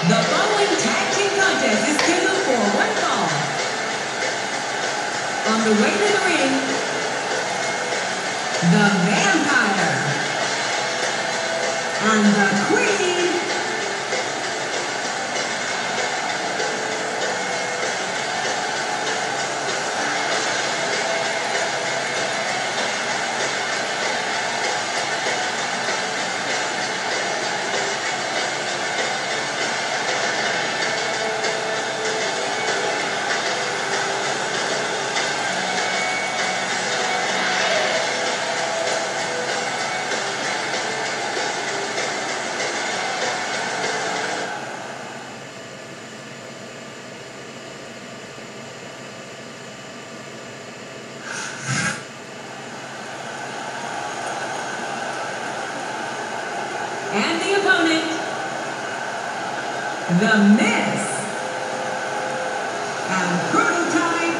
The following tag team contest is scheduled for one fall. On the way to the ring, the Vampire and the Queen. And the opponent, the Miss and Prototype.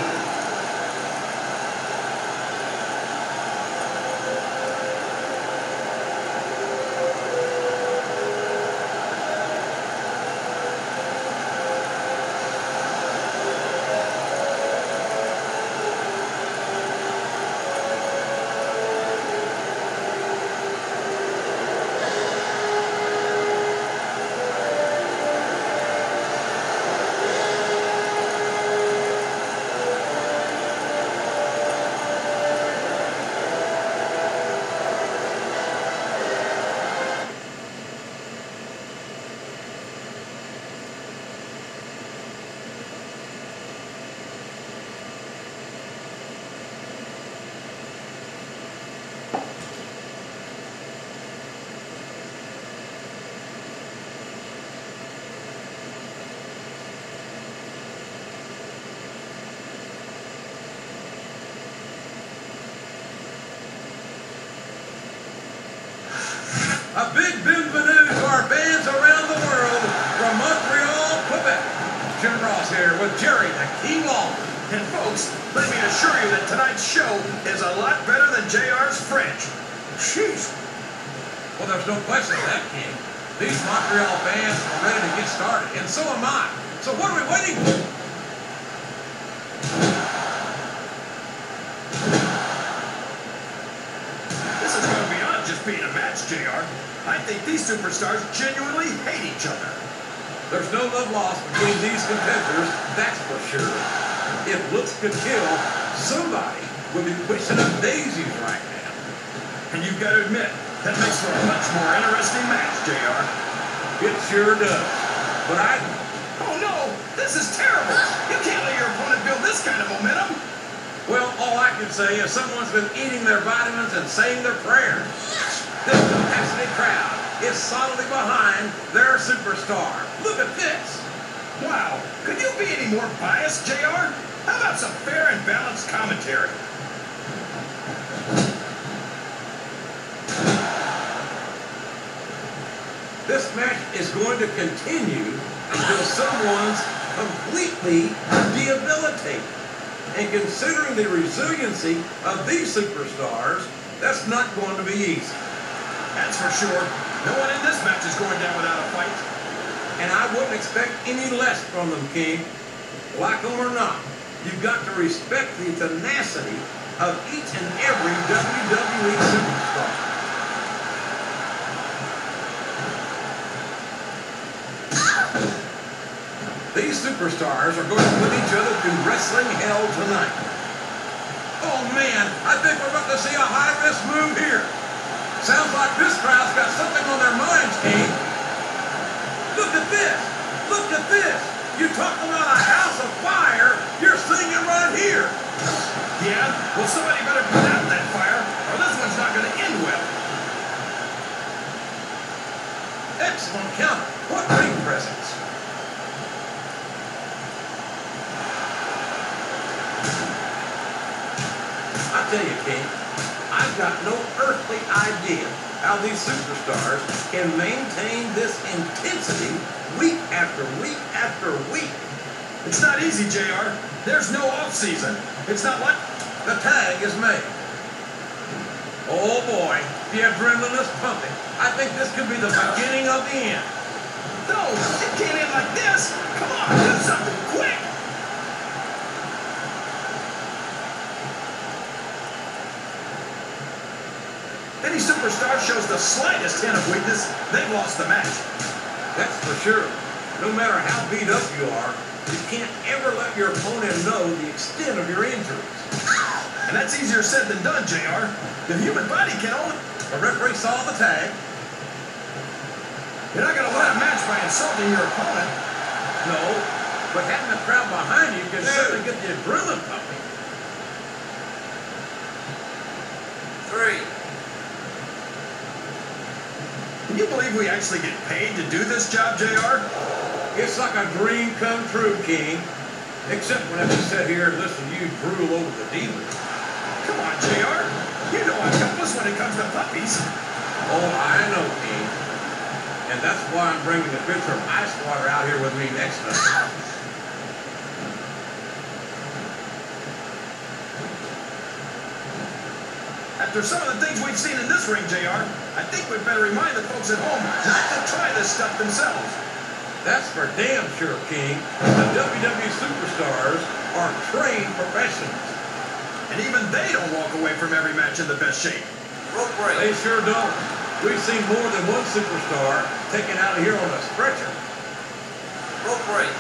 A big bienvenue to our fans around the world from Montreal, Quebec. Jim Ross here with Jerry the King Lawler. And folks, let me assure you that tonight's show is a lot better than JR's French. Jeez. Well, there's no question of that, King. These Montreal fans are ready to get started, and so am I. So what are we waiting for? This is going beyond just being a match, JR. I think these superstars genuinely hate each other. There's no love lost between these competitors, that's for sure. If looks could kill, somebody would be pushing up daisies right now. And you've got to admit, that makes for a much more interesting match, JR. It sure does. But Oh no! This is terrible! You can't let your opponent build this kind of momentum! well, all I can say is someone's been eating their vitamins and saying their prayers. This capacity crowd is solidly behind their superstar. Look at this. Wow! Could you be any more biased, JR? How about some fair and balanced commentary? This match is going to continue until someone's completely debilitated. And considering the resiliency of these superstars, that's not going to be easy. That's for sure. No one in this match is going down without a fight. And I wouldn't expect any less from them, King. Like them or not, you've got to respect the tenacity of each and every WWE superstar. These superstars are going to put each other through wrestling hell tonight. Oh man, I think we're about to see a high-risk move here. Sounds like this crowd's got something on their minds, King. Look at this. Look at this. You talk about a house of fire, you're seeing it right here. Yeah? Well, somebody better put out that fire, or this one's not going to end well. Excellent counter. What ring presence. I tell you, King, I've got no earthly idea how these superstars can maintain this intensity week after week after week. It's not easy, JR. There's no off-season. It's not like The tag is made. Oh boy, the adrenaline is pumping. I think this could be the beginning of the end. No, it can't end like this. Come on, do something quick. Any superstar shows the slightest hint of weakness, they've lost the match. That's for sure. No matter how beat up you are, you can't ever let your opponent know the extent of your injuries. And that's easier said than done, JR. The human body can only... The referee saw the tag. You're not going to win a match by insulting your opponent. No, but having a crowd behind you can certainly get the adrenaline pumping. 3. Can you believe we actually get paid to do this job, JR? It's like a dream come true, King. Except whenever you sit here and listen to you drool over the dealers. Come on, JR. You know I'm helpless when it comes to puppies. Oh, I know, King. And that's why I'm bringing a pitcher of ice water out here with me next night. After some of the things we've seen in this ring, JR, I think we'd better remind the folks at home not to try this stuff themselves. That's for damn sure, King. The WWE superstars are trained professionals. And even they don't walk away from every match in the best shape. Rope break. They sure don't. We've seen more than one superstar taken out of here on a stretcher. Rope break.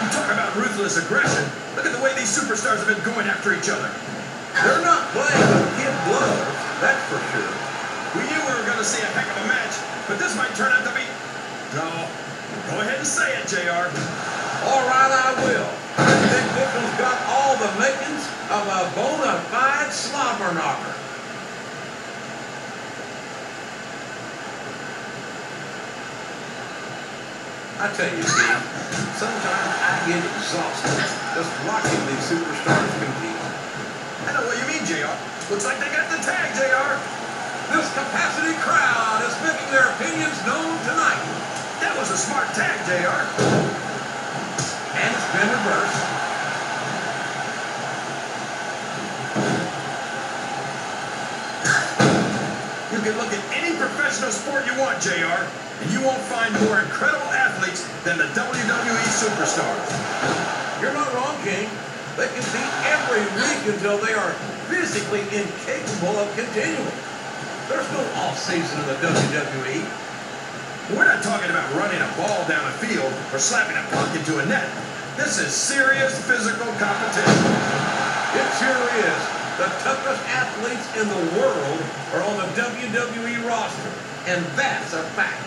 You talk about ruthless aggression. Look at the way these superstars have been going after each other. They're not playing with kid gloves, that's for sure. We knew we were going to see a heck of a match, but this might turn out to be... No. Go ahead and say it, JR. All right, I will. I think this one's got all the makings of a bona fide slobber knocker. I tell you, Steve, sometimes I get exhausted just watching these superstars compete. I know what you mean, JR. Looks like they got the tag, JR. This capacity crowd is making their opinions known tonight. That was a smart tag, JR. And it's been reversed. You can look at any professional sport you want, JR, and you won't find more incredible athletes than the WWE superstars. You're not wrong, King. They compete every week until they are physically incapable of continuing. There's no off-season in the WWE. We're not talking about running a ball down a field or slapping a puck into a net. This is serious physical competition. It sure is. The toughest athletes in the world are on the WWE roster, and that's a fact.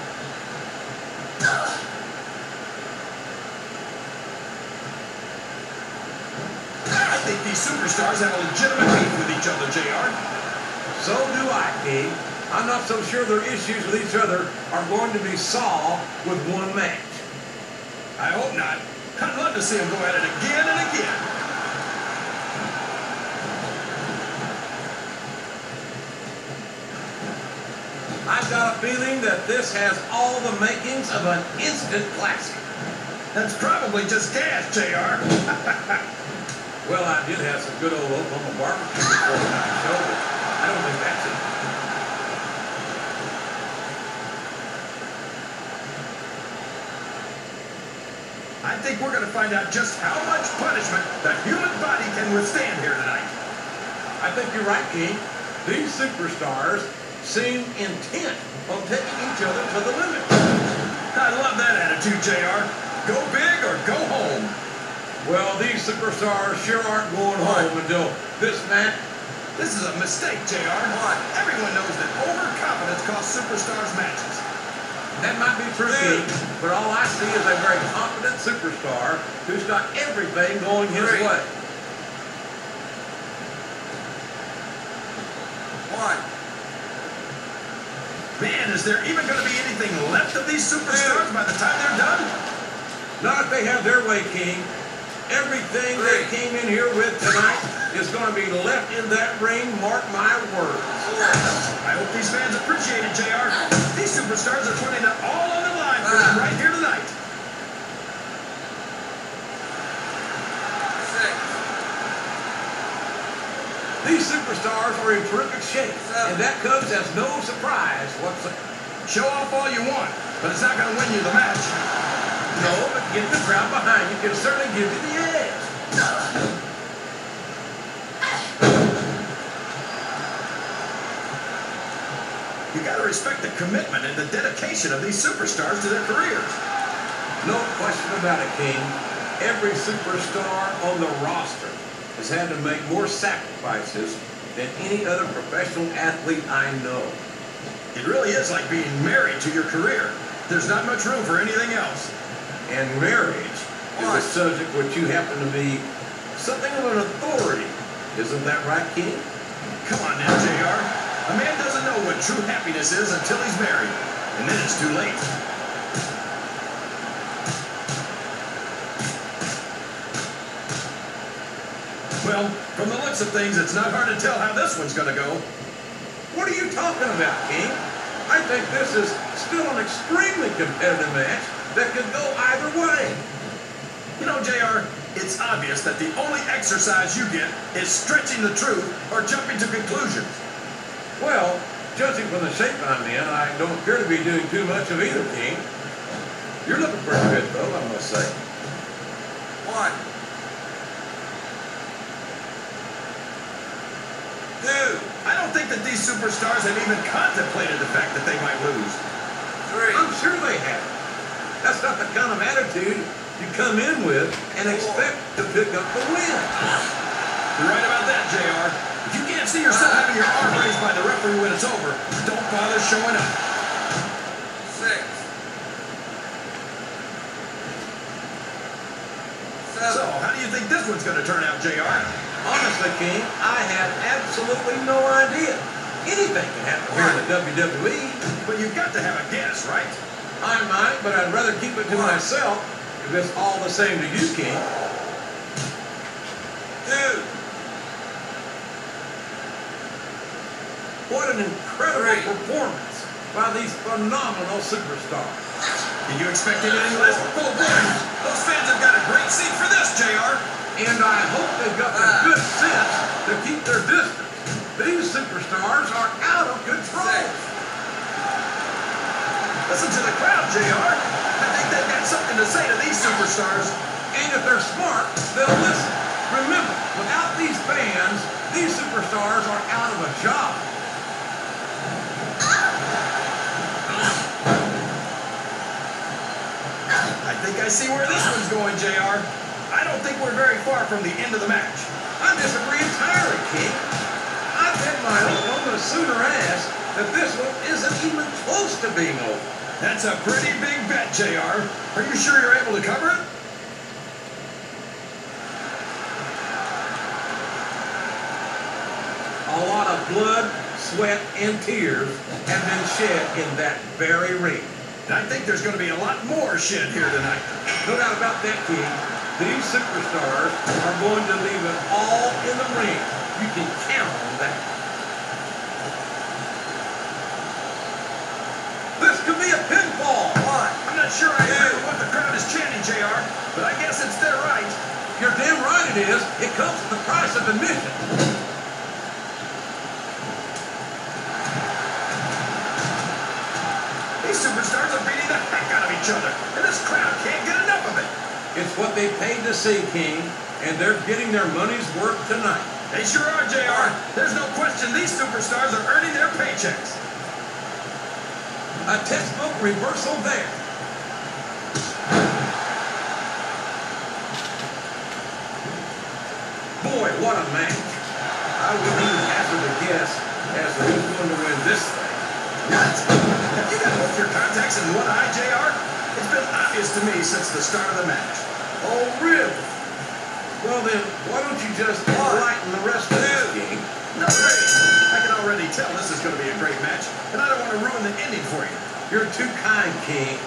I think these superstars have a legitimate beef with each other, JR. So do I, King. I'm not so sure their issues with each other are going to be solved with one match. I hope not. I'd love to see them go at it again and again. I've got a feeling that this has all the makings of an instant classic. That's probably just gas, JR. Well, I did have some good old Oklahoma barbecue before tonight's show, but I don't think that's it. I think we're going to find out just how much punishment the human body can withstand here tonight. I think you're right, King. These superstars seem intent on taking each other to the limit. I love that attitude, JR. Go big or go home. Well, these superstars sure aren't going home until this match. This is a mistake, JR. Everyone knows that overconfidence costs superstars matches. That might be true, King, but all I see is a very confident superstar who's got everything going his way. 1. Man, is there even going to be anything left of these superstars by the time they're done? Not if they have their way, King. Everything they came in here with tonight is going to be left in that ring, mark my words. I hope these fans appreciate it, JR. These superstars are putting it all on the line for them right here tonight. 6. These superstars are in terrific shape, and that comes as no surprise what's it? Show off all you want, but it's not going to win you the match. No, but getting the crowd behind you can certainly give you the edge. You got to respect the commitment and the dedication of these superstars to their careers. No question about it, King. Every superstar on the roster has had to make more sacrifices than any other professional athlete I know. It really is like being married to your career. There's not much room for anything else. And marriage is a subject which you happen to be something of an authority. Isn't that right, King? Come on now, JR. A man doesn't know what true happiness is until he's married. And then it's too late. Well, from the looks of things, it's not hard to tell how this one's going to go. What are you talking about, King? I think this is still an extremely competitive match that could go either way. You know, JR, it's obvious that the only exercise you get is stretching the truth or jumping to conclusions. Well, judging from the shape I'm in, I don't appear to be doing too much of either, King. You're looking pretty good, though, I must say. 1, 2, I don't think that these superstars have even contemplated the fact that they might lose. 3, I'm sure they have. That's not the kind of attitude you come in with and expect to pick up the win. You're right about that, JR. If you can't see yourself having your arm raised by the referee when it's over, don't bother showing up. 6, So, 7, how do you think this one's going to turn out, JR? Honestly, King, I have absolutely no idea. Anything can happen here in the WWE. But you've got to have a guess, right? I might, but I'd rather keep it to myself if it's all the same to you, King. 2, What an incredible performance by these phenomenal superstars. Did you expect anything less? Oh, boy! Those fans have got a great seat for this, JR. And I hope they've got the good sense to keep their distance. These superstars are out of control. 6, Listen to the crowd, JR. I think they've got something to say to these superstars. And if they're smart, they'll listen. Remember, without these fans, these superstars are out of a job. I think I see where this one's going, JR. I don't think we're very far from the end of the match. I disagree entirely, King. I bet my Oklahoma Sooner ass that this one isn't even close to being over. That's a pretty big bet, JR. Are you sure you're able to cover it? A lot of blood, sweat, and tears have been shed in that very ring. And I think there's going to be a lot more shed here tonight. No doubt about that, King. These superstars are going to leave it all in the ring. You can count on that. This could be a pinfall. 1, I'm not sure I agree with what the crowd is chanting, JR, but I guess it's their right. You're damn right it is. It comes at the price of admission. These superstars are beating the heck out of each other, and this crowd can't get enough of it. It's what they paid to see, King, and they're getting their money's worth tonight. They sure are, JR. There's no question these superstars are earning their paychecks. A textbook reversal there. Boy, what a match. I wouldn't even hazard a guess as to who's going to win this thing. What? Have you got both your contacts in one eye, JR? It's been obvious to me since the start of the match. Oh, really? Well, then, why don't you just enlighten the rest of this, King? No, wait. I can already tell this is going to be a great match, and I don't want to ruin the ending for you. You're too kind, King.